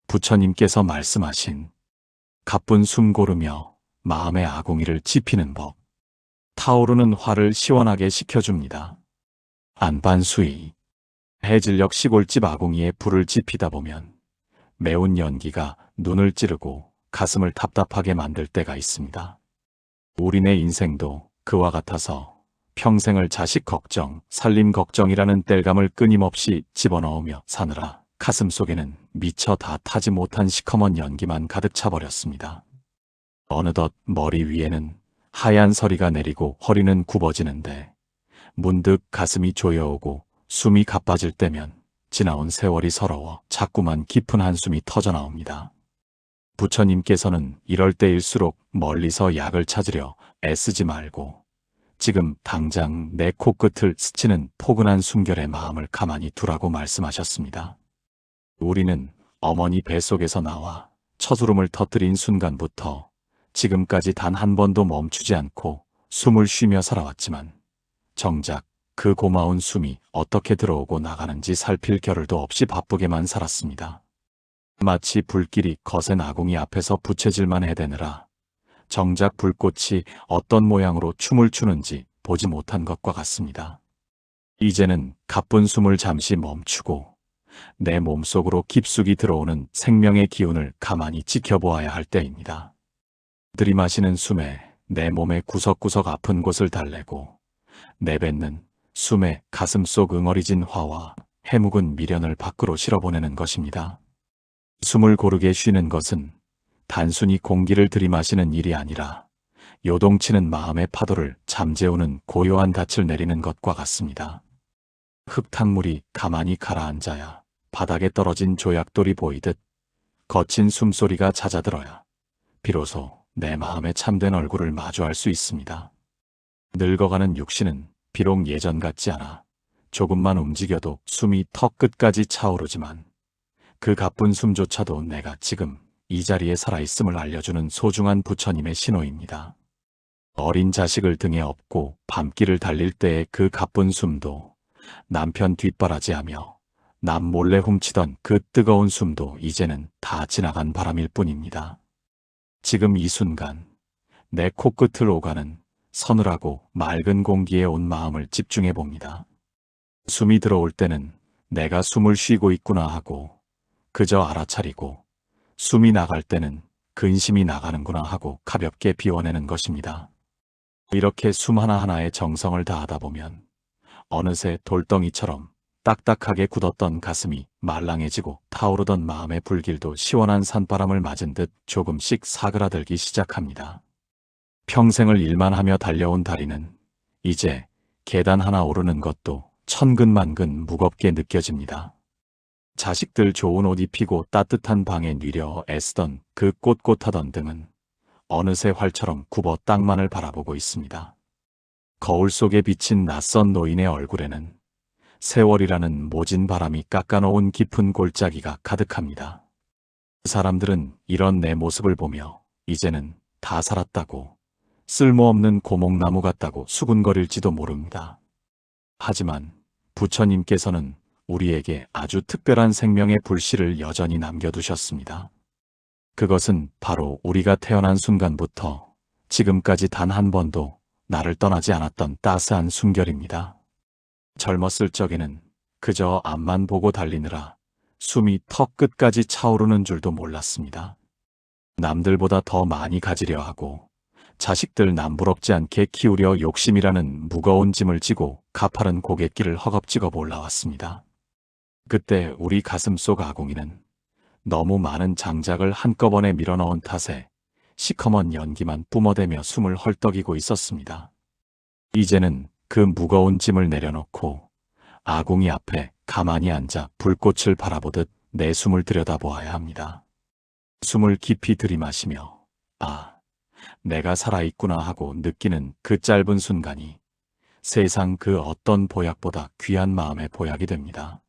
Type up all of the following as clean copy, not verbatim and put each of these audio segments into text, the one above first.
부처님께서 말씀하신 가쁜 숨 고르며 마음의 아궁이를 지피는 법. 타오르는 화를 시원하게 식혀줍니다. 안반수이. 해질녘 시골집 아궁이에 불을 지피다 보면 매운 연기가 눈을 찌르고 가슴을 답답하게 만들 때가 있습니다. 우리네 인생도 그와 같아서 평생을 자식 걱정, 살림 걱정이라는 땔감을 끊임없이 집어넣으며 사느라 가슴속에는 미처 다 타지 못한 시커먼 연기만 가득 차버렸습니다. 어느덧 머리 위에는 하얀 서리가 내리고 허리는 굽어지는데 문득 가슴이 조여오고 숨이 가빠질 때면 지나온 세월이 서러워 자꾸만 깊은 한숨이 터져나옵니다. 부처님께서는 이럴 때일수록 멀리서 약을 찾으려 애쓰지 말고 지금 당장 내 코끝을 스치는 포근한 숨결의 마음을 가만히 두라고 말씀하셨습니다. 우리는 어머니 뱃속에서 나와 첫울음을 터뜨린 순간부터 지금까지 단 한 번도 멈추지 않고 숨을 쉬며 살아왔지만 정작 그 고마운 숨이 어떻게 들어오고 나가는지 살필 겨를도 없이 바쁘게만 살았습니다. 마치 불길이 거센 아궁이 앞에서 부채질만 해대느라 정작 불꽃이 어떤 모양으로 춤을 추는지 보지 못한 것과 같습니다. 이제는 가쁜 숨을 잠시 멈추고 내 몸속으로 깊숙이 들어오는 생명의 기운을 가만히 지켜보아야 할 때입니다. 들이마시는 숨에 내 몸의 구석구석 아픈 곳을 달래고 내뱉는 숨에 가슴속 응어리진 화와 해묵은 미련을 밖으로 실어보내는 것입니다. 숨을 고르게 쉬는 것은 단순히 공기를 들이마시는 일이 아니라 요동치는 마음의 파도를 잠재우는 고요한 닻을 내리는 것과 같습니다. 흙탕물이 가만히 가라앉아야 바닥에 떨어진 조약돌이 보이듯 거친 숨소리가 잦아들어야 비로소 내 마음의 참된 얼굴을 마주할 수 있습니다. 늙어가는 육신은 비록 예전 같지 않아 조금만 움직여도 숨이 턱 끝까지 차오르지만 그 가쁜 숨조차도 내가 지금 이 자리에 살아있음을 알려주는 소중한 부처님의 신호입니다. 어린 자식을 등에 업고 밤길을 달릴 때의 그 가쁜 숨도 남편 뒷바라지하며 남 몰래 훔치던 그 뜨거운 숨도 이제는 다 지나간 바람일 뿐입니다. 지금 이 순간 내 코끝을 오가는 서늘하고 맑은 공기에 온 마음을 집중해 봅니다. 숨이 들어올 때는 내가 숨을 쉬고 있구나 하고 그저 알아차리고 숨이 나갈 때는 근심이 나가는구나 하고 가볍게 비워내는 것입니다. 이렇게 숨 하나하나에 정성을 다하다 보면 어느새 돌덩이처럼 딱딱하게 굳었던 가슴이 말랑해지고 타오르던 마음의 불길도 시원한 산바람을 맞은 듯 조금씩 사그라들기 시작합니다. 평생을 일만 하며 달려온 다리는 이제 계단 하나 오르는 것도 천근만근 무겁게 느껴집니다. 자식들 좋은 옷 입히고 따뜻한 방에 뉘려 애쓰던 그 꼿꼿하던 등은 어느새 활처럼 굽어 땅만을 바라보고 있습니다. 거울 속에 비친 낯선 노인의 얼굴에는 세월이라는 모진 바람이 깎아놓은 깊은 골짜기가 가득합니다. 사람들은 이런 내 모습을 보며 이제는 다 살았다고 쓸모없는 고목나무 같다고 수군거릴지도 모릅니다. 하지만 부처님께서는 우리에게 아주 특별한 생명의 불씨를 여전히 남겨두셨습니다. 그것은 바로 우리가 태어난 순간부터 지금까지 단 한 번도 나를 떠나지 않았던 따스한 숨결입니다. 젊었을 적에는 그저 앞만 보고 달리느라 숨이 턱 끝까지 차오르는 줄도 몰랐습니다. 남들보다 더 많이 가지려 하고 자식들 남부럽지 않게 키우려 욕심이라는 무거운 짐을 지고 가파른 고갯길을 허겁지겁 올라왔습니다. 그때 우리 가슴속 아궁이는 너무 많은 장작을 한꺼번에 밀어넣은 탓에 시커먼 연기만 뿜어대며 숨을 헐떡이고 있었습니다. 이제는 그 무거운 짐을 내려놓고 아궁이 앞에 가만히 앉아 불꽃을 바라보듯 내 숨을 들여다보아야 합니다. 숨을 깊이 들이마시며 아, 내가 살아있구나 하고 느끼는 그 짧은 순간이 세상 그 어떤 보약보다 귀한 마음의 보약이 됩니다.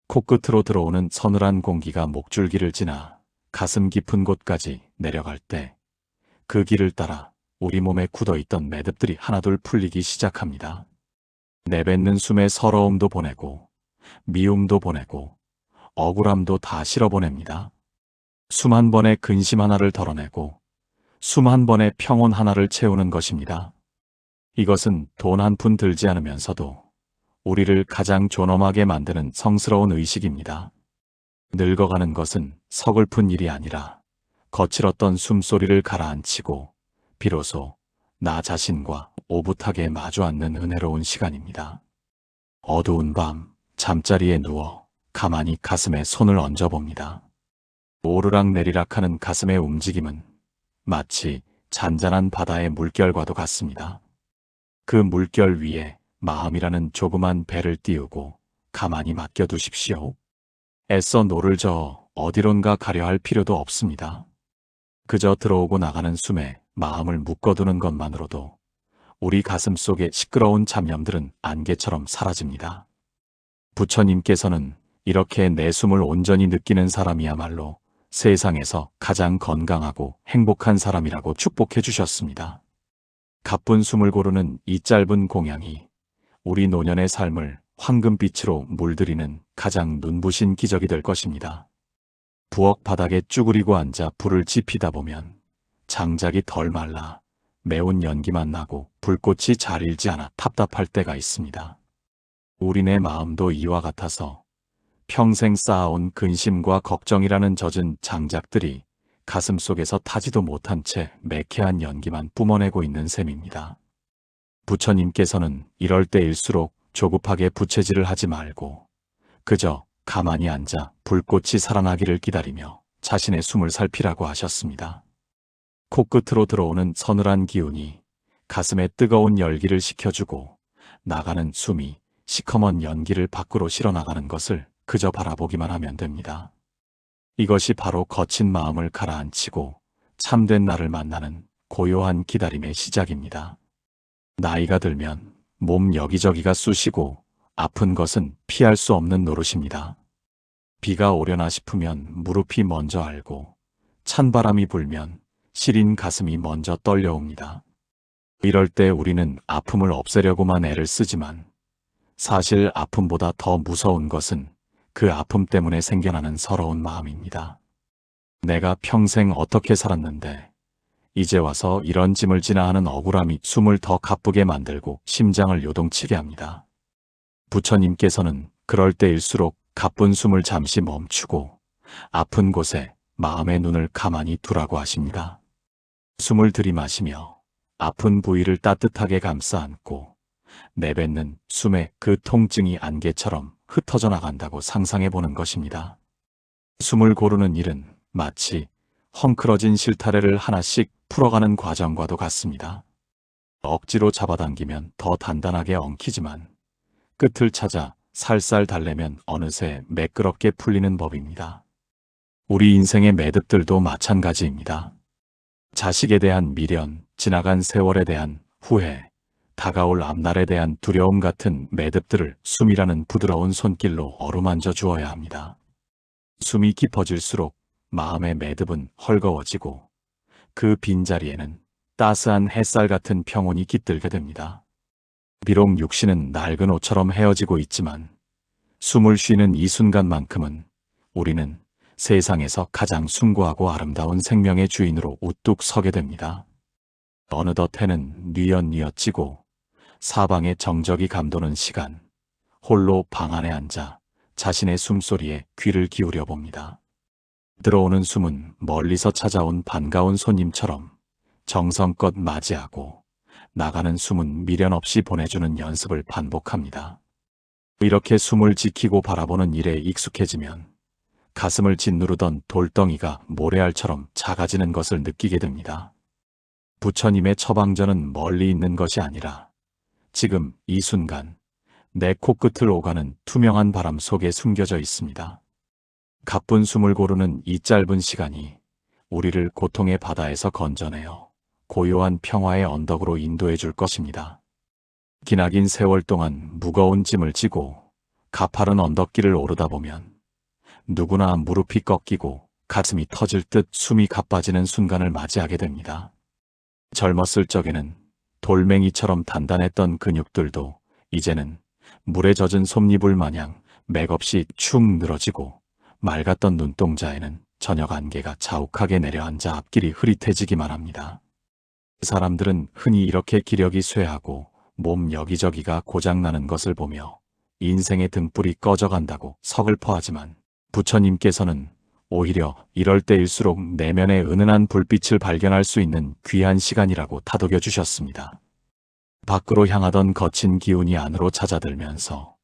코끝으로 들어오는 서늘한 공기가 목줄기를 지나 가슴 깊은 곳까지 내려갈 때 그 길을 따라 우리 몸에 굳어있던 매듭들이 하나둘 풀리기 시작합니다. 내뱉는 숨의 서러움도 보내고 미움도 보내고 억울함도 다 실어보냅니다. 숨 한 번의 근심 하나를 덜어내고 숨 한 번의 평온 하나를 채우는 것입니다. 이것은 돈 한 푼 들지 않으면서도 우리를 가장 존엄하게 만드는 성스러운 의식입니다. 늙어가는 것은 서글픈 일이 아니라 거칠었던 숨소리를 가라앉히고 비로소 나 자신과 오붓하게 마주 앉는 은혜로운 시간입니다. 어두운 밤 잠자리에 누워 가만히 가슴에 손을 얹어봅니다. 오르락 내리락 하는 가슴의 움직임은 마치 잔잔한 바다의 물결과도 같습니다. 그 물결 위에 마음이라는 조그만 배를 띄우고 가만히 맡겨두십시오. 애써 노를 저어 어디론가 가려 할 필요도 없습니다. 그저 들어오고 나가는 숨에 마음을 묶어두는 것만으로도 우리 가슴 속의 시끄러운 잡념들은 안개처럼 사라집니다. 부처님께서는 이렇게 내 숨을 온전히 느끼는 사람이야말로 세상에서 가장 건강하고 행복한 사람이라고 축복해 주셨습니다. 가쁜 숨을 고르는 이 짧은 공양이 우리 노년의 삶을 황금빛으로 물들이는 가장 눈부신 기적이 될 것입니다. 부엌 바닥에 쭈그리고 앉아 불을 지피다 보면 장작이 덜 말라 매운 연기만 나고 불꽃이 잘 일지 않아 답답할 때가 있습니다. 우리네 마음도 이와 같아서 평생 쌓아온 근심과 걱정이라는 젖은 장작들이 가슴 속에서 타지도 못한 채 매캐한 연기만 뿜어내고 있는 셈입니다. 부처님께서는 이럴 때일수록 조급하게 부채질을 하지 말고 그저 가만히 앉아 불꽃이 살아나기를 기다리며 자신의 숨을 살피라고 하셨습니다. 코끝으로 들어오는 서늘한 기운이 가슴에 뜨거운 열기를 식혀주고 나가는 숨이 시커먼 연기를 밖으로 실어나가는 것을 그저 바라보기만 하면 됩니다. 이것이 바로 거친 마음을 가라앉히고 참된 나를 만나는 고요한 기다림의 시작입니다. 나이가 들면 몸 여기저기가 쑤시고 아픈 것은 피할 수 없는 노릇입니다. 비가 오려나 싶으면 무릎이 먼저 앓고 찬바람이 불면 시린 가슴이 먼저 떨려옵니다. 이럴 때 우리는 아픔을 없애려고만 애를 쓰지만 사실 아픔보다 더 무서운 것은 그 아픔 때문에 생겨나는 서러운 마음입니다. 내가 평생 어떻게 살았는데 이제 와서 이런 짐을 지나 하는 억울함이 숨을 더 가쁘게 만들고 심장을 요동치게 합니다. 부처님께서는 그럴 때일수록 가쁜 숨을 잠시 멈추고 아픈 곳에 마음의 눈을 가만히 두라고 하십니다. 숨을 들이마시며 아픈 부위를 따뜻하게 감싸 안고 내뱉는 숨의 그 통증이 안개처럼 흩어져 나간다고 상상해 보는 것입니다. 숨을 고르는 일은 마치 헝클어진 실타래를 하나씩 풀어가는 과정과도 같습니다. 억지로 잡아당기면 더 단단하게 엉키지만 끝을 찾아 살살 달래면 어느새 매끄럽게 풀리는 법입니다. 우리 인생의 매듭들도 마찬가지입니다. 자식에 대한 미련, 지나간 세월에 대한 후회, 다가올 앞날에 대한 두려움 같은 매듭들을 숨이라는 부드러운 손길로 어루만져 주어야 합니다. 숨이 깊어질수록 마음의 매듭은 헐거워지고 그 빈자리에는 따스한 햇살 같은 평온이 깃들게 됩니다. 비록 육신은 낡은 옷처럼 헤어지고 있지만 숨을 쉬는 이 순간만큼은 우리는 세상에서 가장 숭고하고 아름다운 생명의 주인으로 우뚝 서게 됩니다. 어느덧 해는 뉘엿뉘엿 지고 사방의 정적이 감도는 시간, 홀로 방 안에 앉아 자신의 숨소리에 귀를 기울여 봅니다. 들어오는 숨은 멀리서 찾아온 반가운 손님처럼 정성껏 맞이하고 나가는 숨은 미련 없이 보내주는 연습을 반복합니다. 이렇게 숨을 지키고 바라보는 일에 익숙해지면 가슴을 짓누르던 돌덩이가 모래알처럼 작아지는 것을 느끼게 됩니다. 부처님의 처방전은 멀리 있는 것이 아니라 지금 이 순간 내 코끝을 오가는 투명한 바람 속에 숨겨져 있습니다. 가쁜 숨을 고르는 이 짧은 시간이 우리를 고통의 바다에서 건져내어 고요한 평화의 언덕으로 인도해 줄 것입니다. 기나긴 세월 동안 무거운 짐을 지고 가파른 언덕길을 오르다 보면 누구나 무릎이 꺾이고 가슴이 터질 듯 숨이 가빠지는 순간을 맞이하게 됩니다. 젊었을 적에는 돌멩이처럼 단단했던 근육들도 이제는 물에 젖은 솜니불 마냥 맥없이 축 늘어지고 맑았던 눈동자에는 저녁 안개가 자욱하게 내려앉아 앞길이 흐릿해지기만 합니다. 사람들은 흔히 이렇게 기력이 쇠하고 몸 여기저기가 고장나는 것을 보며 인생의 등불이 꺼져간다고 서글퍼하지만 부처님께서는 오히려 이럴 때일수록 내면의 은은한 불빛을 발견할 수 있는 귀한 시간이라고 다독여 주셨습니다. 밖으로 향하던 거친 기운이 안으로 찾아들면서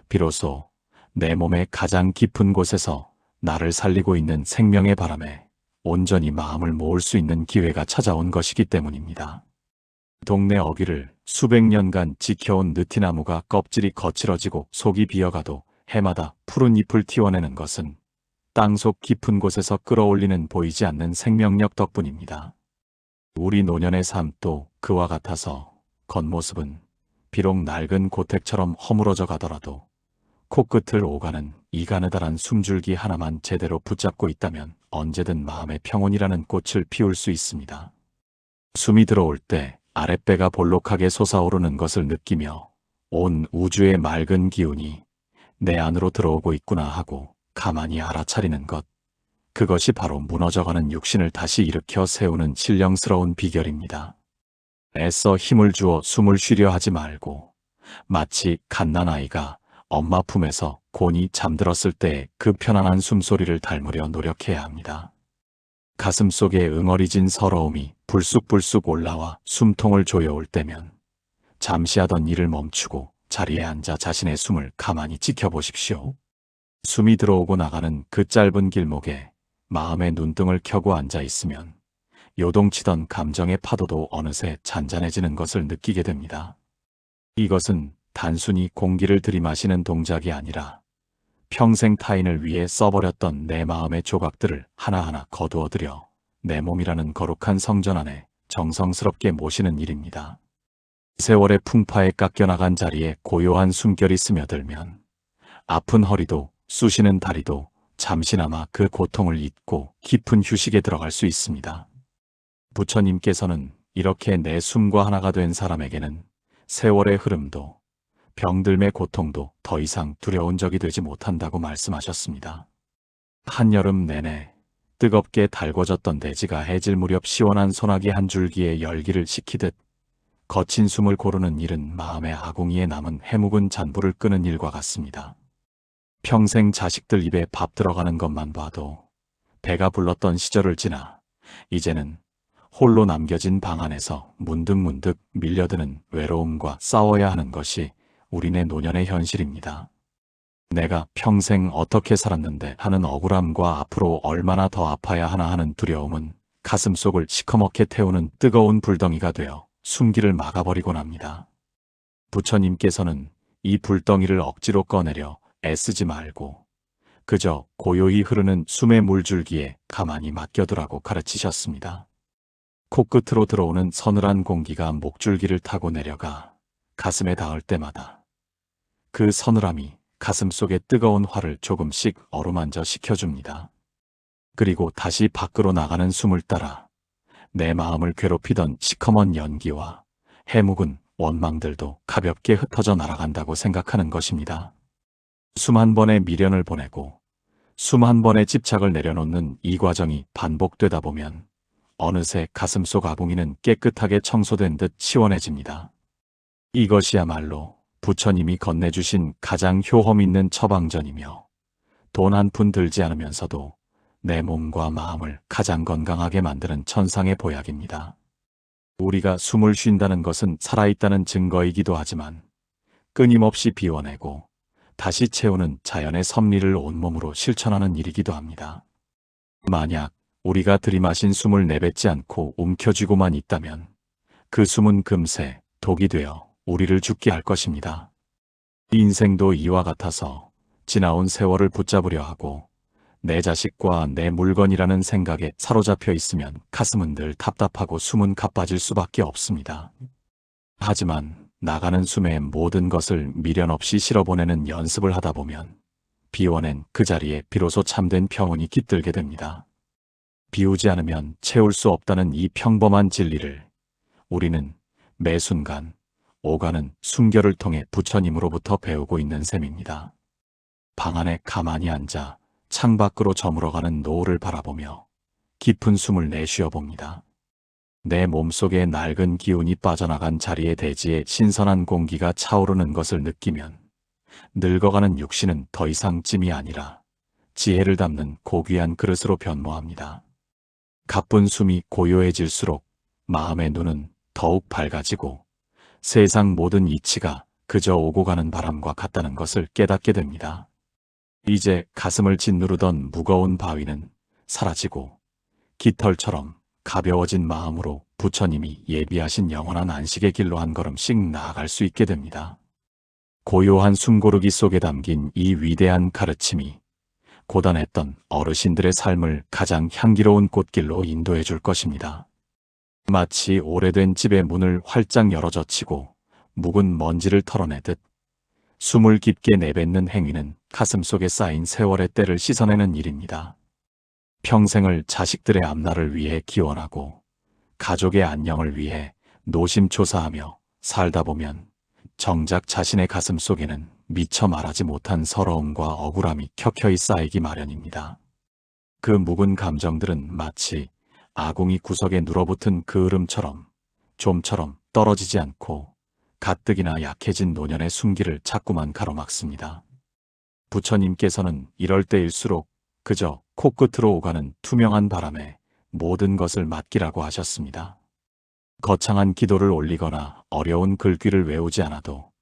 비로소 내 몸의 가장 깊은 곳에서 나를 살리고 있는 생명의 바람에 온전히 마음을 모을 수 있는 기회가 찾아온 것이기 때문입니다. 동네 어귀를 수백 년간 지켜온 느티나무가 껍질이 거칠어지고 속이 비어가도 해마다 푸른 잎을 틔워내는 것은 땅속 깊은 곳에서 끌어올리는 보이지 않는 생명력 덕분입니다. 우리 노년의 삶도 그와 같아서 겉모습은 비록 낡은 고택처럼 허물어져 가더라도 코끝을 오가는 이 가느다란 숨줄기 하나만 제대로 붙잡고 있다면 언제든 마음의 평온이라는 꽃을 피울 수 있습니다. 숨이 들어올 때 아랫배가 볼록하게 솟아오르는 것을 느끼며 온 우주의 맑은 기운이 내 안으로 들어오고 있구나 하고 가만히 알아차리는 것, 그것이 바로 무너져가는 육신을 다시 일으켜 세우는 신령스러운 비결입니다. 애써 힘을 주어 숨을 쉬려 하지 말고 마치 갓난아이가 엄마 품에서 곤히 잠들었을 때 그 편안한 숨소리를 닮으려 노력해야 합니다. 가슴 속에 응어리진 서러움이 불쑥불쑥 올라와 숨통을 조여올 때면 잠시 하던 일을 멈추고 자리에 앉아 자신의 숨을 가만히 지켜보십시오. 숨이 들어오고 나가는 그 짧은 길목에 마음의 눈등을 켜고 앉아 있으면 요동치던 감정의 파도도 어느새 잔잔해지는 것을 느끼게 됩니다. 이것은 단순히 공기를 들이마시는 동작이 아니라 평생 타인을 위해 써버렸던 내 마음의 조각들을 하나하나 거두어들여 내 몸이라는 거룩한 성전 안에 정성스럽게 모시는 일입니다. 세월의 풍파에 깎여나간 자리에 고요한 숨결이 스며들면 아픈 허리도 쑤시는 다리도 잠시나마 그 고통을 잊고 깊은 휴식에 들어갈 수 있습니다. 부처님께서는 이렇게 내 숨과 하나가 된 사람에게는 세월의 흐름도 병들매 고통도 더 이상 두려운 적이 되지 못한다고 말씀하셨습니다. 한여름 내내 뜨겁게 달궈졌던 대지가 해질 무렵 시원한 소나기 한 줄기에 열기를 식히듯 거친 숨을 고르는 일은 마음의 아궁이에 남은 해묵은 잔불을 끄는 일과 같습니다. 평생 자식들 입에 밥 들어가는 것만 봐도 배가 불렀던 시절을 지나 이제는 홀로 남겨진 방 안에서 문득문득 밀려드는 외로움과 싸워야 하는 것이 우리네 노년의 현실입니다. 내가 평생 어떻게 살았는데 하는 억울함과 앞으로 얼마나 더 아파야 하나 하는 두려움은 가슴속을 시커멓게 태우는 뜨거운 불덩이가 되어 숨기를 막아버리곤 합니다. 부처님께서는 이 불덩이를 억지로 꺼내려 애쓰지 말고 그저 고요히 흐르는 숨의 물줄기에 가만히 맡겨두라고 가르치셨습니다. 코끝으로 들어오는 서늘한 공기가 목줄기를 타고 내려가 가슴에 닿을 때마다 그 서늘함이 가슴 속의 뜨거운 화를 조금씩 어루만져 식혀줍니다. 그리고 다시 밖으로 나가는 숨을 따라 내 마음을 괴롭히던 시커먼 연기와 해묵은 원망들도 가볍게 흩어져 날아간다고 생각하는 것입니다. 숨 한 번에 미련을 보내고 숨 한 번에 집착을 내려놓는 이 과정이 반복되다 보면 어느새 가슴속 아궁이는 깨끗하게 청소된 듯 시원해집니다. 이것이야말로 부처님이 건네주신 가장 효험 있는 처방전이며 돈 한 푼 들지 않으면서도 내 몸과 마음을 가장 건강하게 만드는 천상의 보약입니다. 우리가 숨을 쉰다는 것은 살아있다는 증거이기도 하지만 끊임없이 비워내고 다시 채우는 자연의 섭리를 온몸으로 실천하는 일이기도 합니다. 만약 우리가 들이마신 숨을 내뱉지 않고 움켜쥐고만 있다면 그 숨은 금세 독이 되어 우리를 죽게 할 것입니다. 인생도 이와 같아서 지나온 세월을 붙잡으려 하고 내 자식과 내 물건이라는 생각에 사로잡혀 있으면 가슴은 늘 답답하고 숨은 가빠질 수밖에 없습니다. 하지만 나가는 숨에 모든 것을 미련 없이 실어보내는 연습을 하다 보면 비워낸 그 자리에 비로소 참된 평온이 깃들게 됩니다. 비우지 않으면 채울 수 없다는 이 평범한 진리를 우리는 매 순간 오가는 숨결을 통해 부처님으로부터 배우고 있는 셈입니다. 방 안에 가만히 앉아 창밖으로 저물어가는 노을을 바라보며 깊은 숨을 내쉬어 봅니다. 내 몸속에 낡은 기운이 빠져나간 자리에 대지에 신선한 공기가 차오르는 것을 느끼면 늙어가는 육신은 더 이상 찜이 아니라 지혜를 담는 고귀한 그릇으로 변모합니다. 가쁜 숨이 고요해질수록 마음의 눈은 더욱 밝아지고 세상 모든 이치가 그저 오고 가는 바람과 같다는 것을 깨닫게 됩니다. 이제 가슴을 짓누르던 무거운 바위는 사라지고 깃털처럼 가벼워진 마음으로 부처님이 예비하신 영원한 안식의 길로 한 걸음씩 나아갈 수 있게 됩니다. 고요한 숨고르기 속에 담긴 이 위대한 가르침이 고단했던 어르신들의 삶을 가장 향기로운 꽃길로 인도해 줄 것입니다. 마치 오래된 집의 문을 활짝 열어젖히고 묵은 먼지를 털어내듯 숨을 깊게 내뱉는 행위는 가슴속에 쌓인 세월의 때를 씻어내는 일입니다. 평생을 자식들의 앞날을 위해 기원하고 가족의 안녕을 위해 노심초사하며 살다 보면 정작 자신의 가슴 속에는 미처 말하지 못한 서러움과 억울함이 켜켜이 쌓이기 마련입니다. 그 묵은 감정들은 마치 아궁이 구석에 눌어붙은 그을음처럼 좀처럼 떨어지지 않고 가뜩이나 약해진 노년의 숨기를 자꾸만 가로막습니다. 부처님께서는 이럴 때일수록 그저 코끝으로 오가는 투명한 바람에 모든 것을 맡기라고 하셨습니다. 거창한 기도를 올리거나 어려운 글귀를 외우지 않아도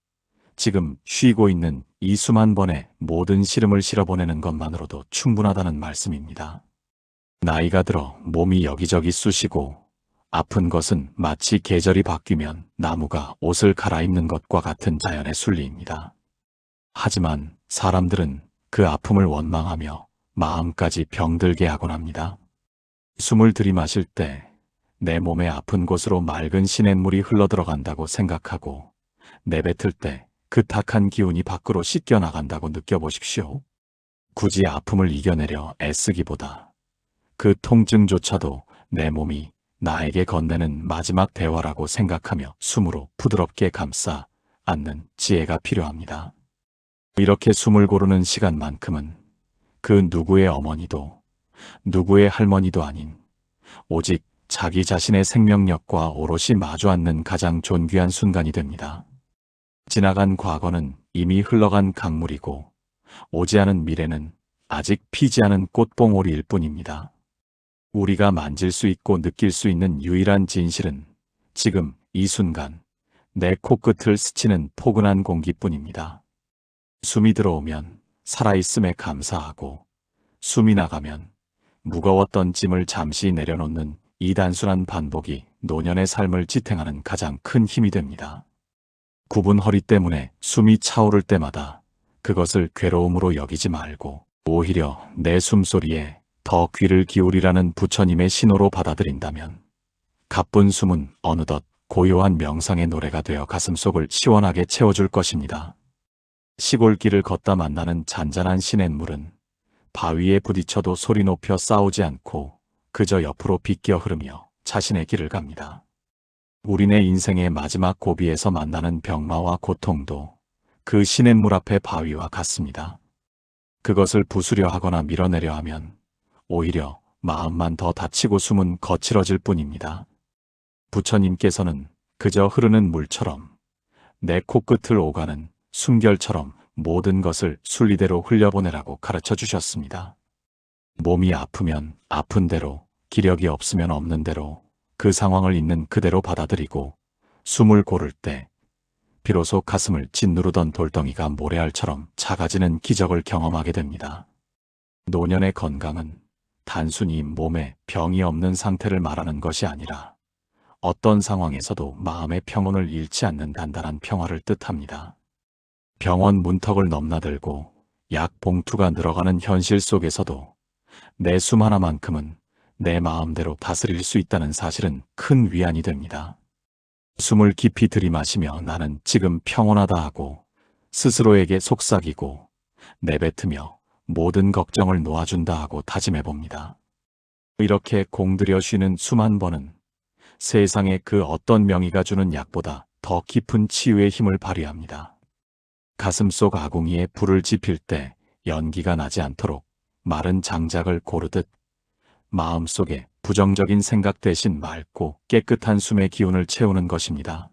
지금 쉬고 있는 이 숨 한 번에 모든 시름을 실어보내는 것만으로도 충분하다는 말씀입니다. 나이가 들어 몸이 여기저기 쑤시고 아픈 것은 마치 계절이 바뀌면 나무가 옷을 갈아입는 것과 같은 자연의 순리입니다. 하지만 사람들은 그 아픔을 원망하며 마음까지 병들게 하곤 합니다. 숨을 들이마실 때 내 몸의 아픈 곳으로 맑은 시냇물이 흘러들어간다고 생각하고 내뱉을 때 그 탁한 기운이 밖으로 씻겨나간다고 느껴보십시오. 굳이 아픔을 이겨내려 애쓰기보다 그 통증조차도 내 몸이 나에게 건네는 마지막 대화라고 생각하며 숨으로 부드럽게 감싸 안는 지혜가 필요합니다. 이렇게 숨을 고르는 시간만큼은 그 누구의 어머니도 누구의 할머니도 아닌 오직 자기 자신의 생명력과 오롯이 마주 앉는 가장 존귀한 순간이 됩니다. 지나간 과거는 이미 흘러간 강물이고 오지 않은 미래는 아직 피지 않은 꽃봉오리일 뿐입니다. 우리가 만질 수 있고 느낄 수 있는 유일한 진실은 지금 이 순간 내 코끝을 스치는 포근한 공기뿐입니다. 숨이 들어오면 살아있음에 감사하고 숨이 나가면 무거웠던 짐을 잠시 내려놓는 이 단순한 반복이 노년의 삶을 지탱하는 가장 큰 힘이 됩니다. 굽은 허리 때문에 숨이 차오를 때마다 그것을 괴로움으로 여기지 말고 오히려 내 숨소리에 더 귀를 기울이라는 부처님의 신호로 받아들인다면 가쁜 숨은 어느덧 고요한 명상의 노래가 되어 가슴속을 시원하게 채워줄 것입니다. 시골길을 걷다 만나는 잔잔한 시냇물은 바위에 부딪혀도 소리 높여 싸우지 않고 그저 옆으로 비껴 흐르며 자신의 길을 갑니다. 우리네 인생의 마지막 고비에서 만나는 병마와 고통도 그 시냇물 앞의 바위와 같습니다. 그것을 부수려 하거나 밀어내려 하면 오히려 마음만 더 다치고 숨은 거칠어질 뿐입니다. 부처님께서는 그저 흐르는 물처럼 내 코끝을 오가는 숨결처럼 모든 것을 순리대로 흘려보내라고 가르쳐 주셨습니다. 몸이 아프면 아픈 대로, 기력이 없으면 없는 대로 그 상황을 있는 그대로 받아들이고 숨을 고를 때 비로소 가슴을 짓누르던 돌덩이가 모래알처럼 작아지는 기적을 경험하게 됩니다. 노년의 건강은 단순히 몸에 병이 없는 상태를 말하는 것이 아니라 어떤 상황에서도 마음의 평온을 잃지 않는 단단한 평화를 뜻합니다. 병원 문턱을 넘나들고 약 봉투가 늘어가는 현실 속에서도 내 숨 하나만큼은 내 마음대로 다스릴 수 있다는 사실은 큰 위안이 됩니다. 숨을 깊이 들이마시며 나는 지금 평온하다 하고 스스로에게 속삭이고 내뱉으며 모든 걱정을 놓아준다 하고 다짐해봅니다. 이렇게 공들여 쉬는 숨 한 번은 세상의 그 어떤 명의가 주는 약보다 더 깊은 치유의 힘을 발휘합니다. 가슴속 아궁이에 불을 지필 때 연기가 나지 않도록 마른 장작을 고르듯 마음속에 부정적인 생각 대신 맑고 깨끗한 숨의 기운을 채우는 것입니다.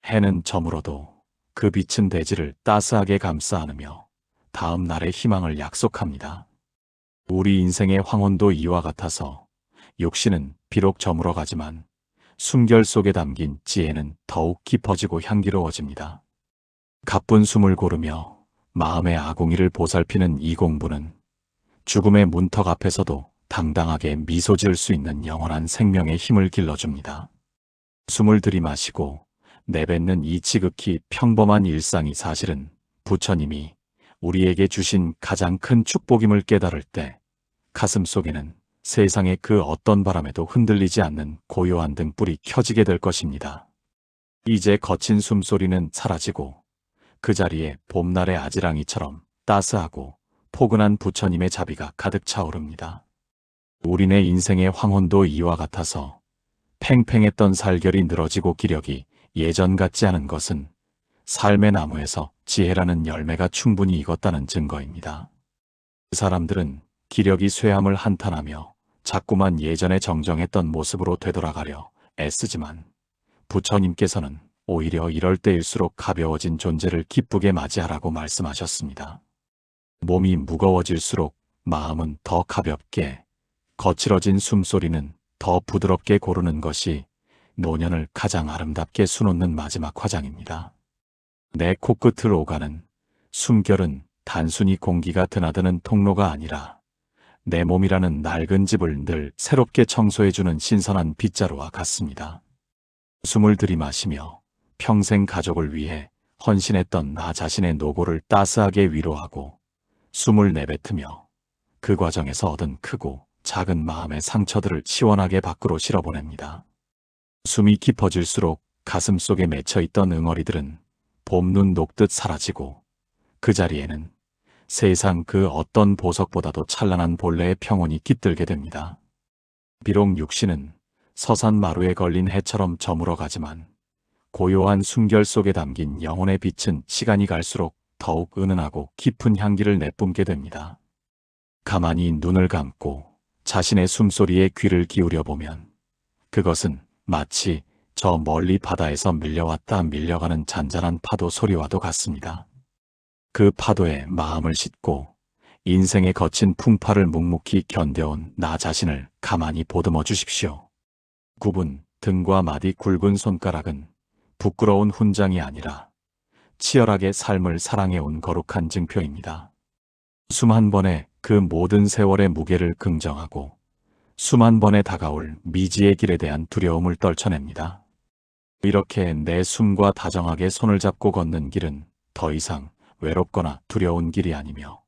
해는 저물어도 그 빛은 대지를 따스하게 감싸 안으며 다음 날의 희망을 약속합니다. 우리 인생의 황혼도 이와 같아서 육신은 비록 저물어가지만 숨결 속에 담긴 지혜는 더욱 깊어지고 향기로워집니다. 가쁜 숨을 고르며 마음의 아궁이를 보살피는 이 공부는 죽음의 문턱 앞에서도 당당하게 미소 지을 수 있는 영원한 생명의 힘을 길러줍니다. 숨을 들이마시고 내뱉는 이 지극히 평범한 일상이 사실은 부처님이 우리에게 주신 가장 큰 축복임을 깨달을 때 가슴 속에는 세상의 그 어떤 바람에도 흔들리지 않는 고요한 등불이 켜지게 될 것입니다. 이제 거친 숨소리는 사라지고 그 자리에 봄날의 아지랑이처럼 따스하고 포근한 부처님의 자비가 가득 차오릅니다. 우리네 인생의 황혼도 이와 같아서 팽팽했던 살결이 늘어지고 기력이 예전 같지 않은 것은 삶의 나무에서 지혜라는 열매가 충분히 익었다는 증거입니다. 그 사람들은 기력이 쇠함을 한탄하며 자꾸만 예전에 정정했던 모습으로 되돌아가려 애쓰지만 부처님께서는 오히려 이럴 때일수록 가벼워진 존재를 기쁘게 맞이하라고 말씀하셨습니다. 몸이 무거워질수록 마음은 더 가볍게, 거칠어진 숨소리는 더 부드럽게 고르는 것이 노년을 가장 아름답게 수놓는 마지막 화장입니다. 내 코끝을 오가는 숨결은 단순히 공기가 드나드는 통로가 아니라 내 몸이라는 낡은 집을 늘 새롭게 청소해주는 신선한 빗자루와 같습니다. 숨을 들이마시며 평생 가족을 위해 헌신했던 나 자신의 노고를 따스하게 위로하고 숨을 내뱉으며 그 과정에서 얻은 크고 작은 마음의 상처들을 시원하게 밖으로 실어보냅니다. 숨이 깊어질수록 가슴 속에 맺혀있던 응어리들은 봄눈 녹듯 사라지고 그 자리에는 세상 그 어떤 보석보다도 찬란한 본래의 평온이 깃들게 됩니다. 비록 육신은 서산 마루에 걸린 해처럼 저물어가지만 고요한 숨결 속에 담긴 영혼의 빛은 시간이 갈수록 더욱 은은하고 깊은 향기를 내뿜게 됩니다. 가만히 눈을 감고 자신의 숨소리에 귀를 기울여 보면 그것은 마치 저 멀리 바다에서 밀려왔다 밀려가는 잔잔한 파도 소리와도 같습니다. 그 파도에 마음을 싣고 인생의 거친 풍파를 묵묵히 견뎌온 나 자신을 가만히 보듬어 주십시오. 굽은 등과 마디 굵은 손가락은 부끄러운 훈장이 아니라 치열하게 삶을 사랑해온 거룩한 증표입니다. 숨 한 번에 그 모든 세월의 무게를 긍정하고 숨 한 번에 다가올 미지의 길에 대한 두려움을 떨쳐냅니다. 이렇게 내 숨과 다정하게 손을 잡고 걷는 길은 더 이상 외롭거나 두려운 길이 아니며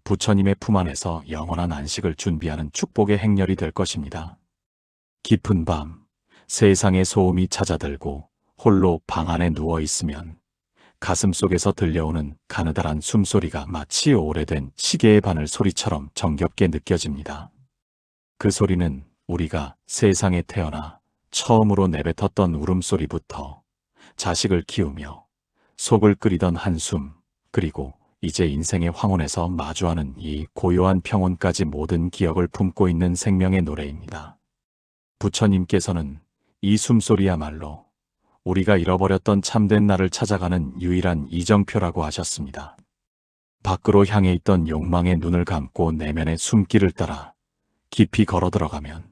부처님의 품 안에서 영원한 안식을 준비하는 축복의 행렬이 될 것입니다. 깊은 밤, 세상의 소음이 찾아들고 홀로 방 안에 누워 있으면 가슴 속에서 들려오는 가느다란 숨소리가 마치 오래된 시계의 바늘 소리처럼 정겹게 느껴집니다. 그 소리는 우리가 세상에 태어나 처음으로 내뱉었던 울음소리부터 자식을 키우며 속을 끓이던 한숨, 그리고 이제 인생의 황혼에서 마주하는 이 고요한 평온까지 모든 기억을 품고 있는 생명의 노래입니다. 부처님께서는 이 숨소리야말로 우리가 잃어버렸던 참된 나를 찾아가는 유일한 이정표라고 하셨습니다. 밖으로 향해 있던 욕망의 눈을 감고 내면의 숨길을 따라 깊이 걸어 들어가면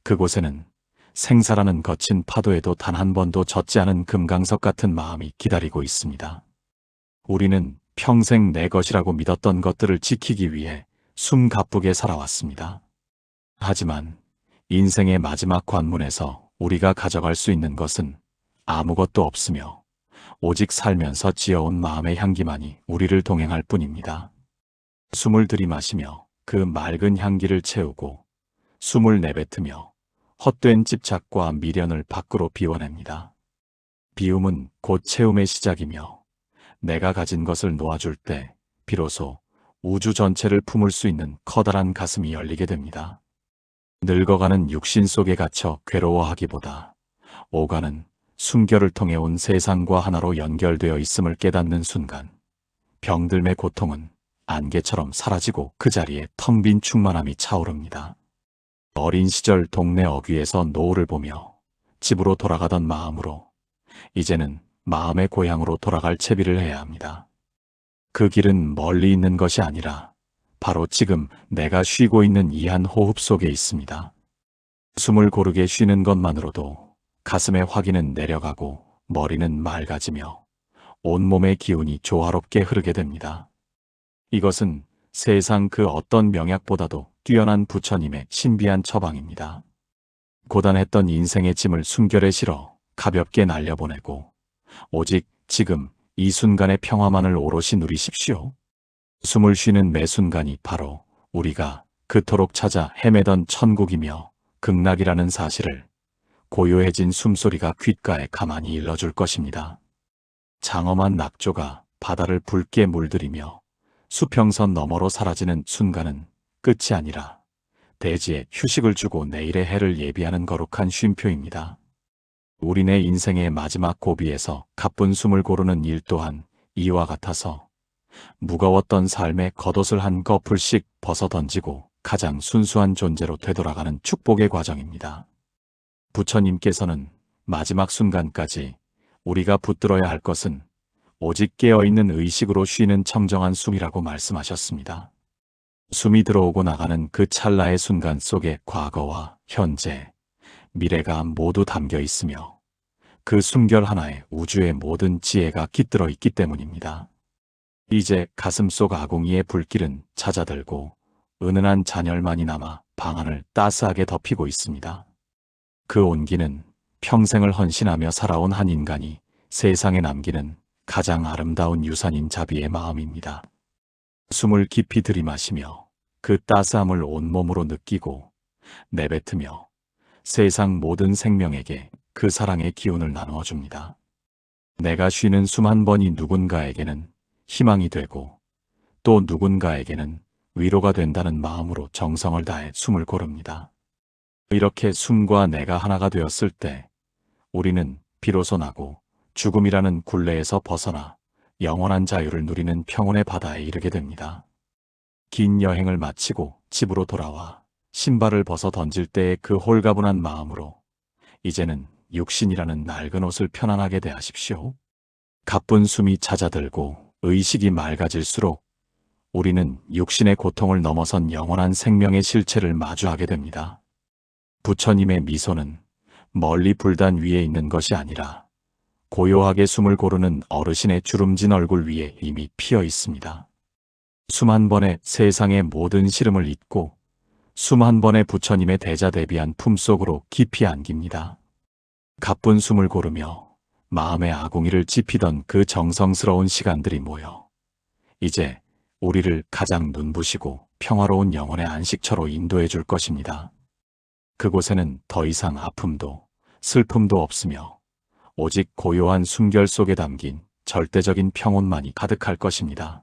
그곳에는 생사라는 거친 파도에도 단 한 번도 젖지 않은 금강석 같은 마음이 기다리고 있습니다. 우리는 평생 내 것이라고 믿었던 것들을 지키기 위해 숨 가쁘게 살아왔습니다. 하지만 인생의 마지막 관문에서 우리가 가져갈 수 있는 것은 아무것도 없으며 오직 살면서 지어온 마음의 향기만이 우리를 동행할 뿐입니다. 숨을 들이마시며 그 맑은 향기를 채우고 숨을 내뱉으며 헛된 집착과 미련을 밖으로 비워냅니다. 비움은 곧 채움의 시작이며 내가 가진 것을 놓아줄 때 비로소 우주 전체를 품을 수 있는 커다란 가슴이 열리게 됩니다. 늙어가는 육신 속에 갇혀 괴로워하기보다 오가는 숨결을 통해 온 세상과 하나로 연결되어 있음을 깨닫는 순간 병들의 고통은 안개처럼 사라지고 그 자리에 텅 빈 충만함이 차오릅니다. 어린 시절 동네 어귀에서 노을을 보며 집으로 돌아가던 마음으로 이제는 마음의 고향으로 돌아갈 채비를 해야 합니다. 그 길은 멀리 있는 것이 아니라 바로 지금 내가 쉬고 있는 이 한 호흡 속에 있습니다. 숨을 고르게 쉬는 것만으로도 가슴의 확인은 내려가고 머리는 맑아지며 온몸의 기운이 조화롭게 흐르게 됩니다. 이것은 세상 그 어떤 명약보다도 뛰어난 부처님의 신비한 처방입니다. 고단했던 인생의 짐을 숨결에 실어 가볍게 날려보내고 오직 지금 이 순간의 평화만을 오롯이 누리십시오. 숨을 쉬는 매 순간이 바로 우리가 그토록 찾아 헤매던 천국이며 극락이라는 사실을 고요해진 숨소리가 귓가에 가만히 일러줄 것입니다. 장엄한 낙조가 바다를 붉게 물들이며 수평선 너머로 사라지는 순간은 끝이 아니라 대지에 휴식을 주고 내일의 해를 예비하는 거룩한 쉼표입니다. 우리네 인생의 마지막 고비에서 가쁜 숨을 고르는 일 또한 이와 같아서 무거웠던 삶의 겉옷을 한 거풀씩 벗어던지고 가장 순수한 존재로 되돌아가는 축복의 과정입니다. 부처님께서는 마지막 순간까지 우리가 붙들어야 할 것은 오직 깨어있는 의식으로 쉬는 청정한 숨이라고 말씀하셨습니다. 숨이 들어오고 나가는 그 찰나의 순간 속에 과거와 현재, 미래가 모두 담겨 있으며 그 숨결 하나에 우주의 모든 지혜가 깃들어 있기 때문입니다. 이제 가슴속 아궁이의 불길은 잦아들고 은은한 잔열만이 남아 방안을 따스하게 덮이고 있습니다. 그 온기는 평생을 헌신하며 살아온 한 인간이 세상에 남기는 가장 아름다운 유산인 자비의 마음입니다. 숨을 깊이 들이마시며 그 따스함을 온몸으로 느끼고 내뱉으며 세상 모든 생명에게 그 사랑의 기운을 나누어 줍니다. 내가 쉬는 숨 한 번이 누군가에게는 희망이 되고 또 누군가에게는 위로가 된다는 마음으로 정성을 다해 숨을 고릅니다. 이렇게 숨과 내가 하나가 되었을 때 우리는 비로소 나고 죽음이라는 굴레에서 벗어나 영원한 자유를 누리는 평온의 바다에 이르게 됩니다. 긴 여행을 마치고 집으로 돌아와 신발을 벗어 던질 때의 그 홀가분한 마음으로 이제는 육신이라는 낡은 옷을 편안하게 대하십시오. 가쁜 숨이 잦아들고 의식이 맑아질수록 우리는 육신의 고통을 넘어선 영원한 생명의 실체를 마주하게 됩니다. 부처님의 미소는 멀리 불단 위에 있는 것이 아니라 고요하게 숨을 고르는 어르신의 주름진 얼굴 위에 이미 피어 있습니다. 숨 한 번에 세상의 모든 시름을 잊고 숨 한 번에 부처님의 대자대비한 품속으로 깊이 안깁니다. 가쁜 숨을 고르며 마음의 아궁이를 지피던 그 정성스러운 시간들이 모여 이제 우리를 가장 눈부시고 평화로운 영혼의 안식처로 인도해 줄 것입니다. 그곳에는 더 이상 아픔도 슬픔도 없으며 오직 고요한 숨결 속에 담긴 절대적인 평온만이 가득할 것입니다.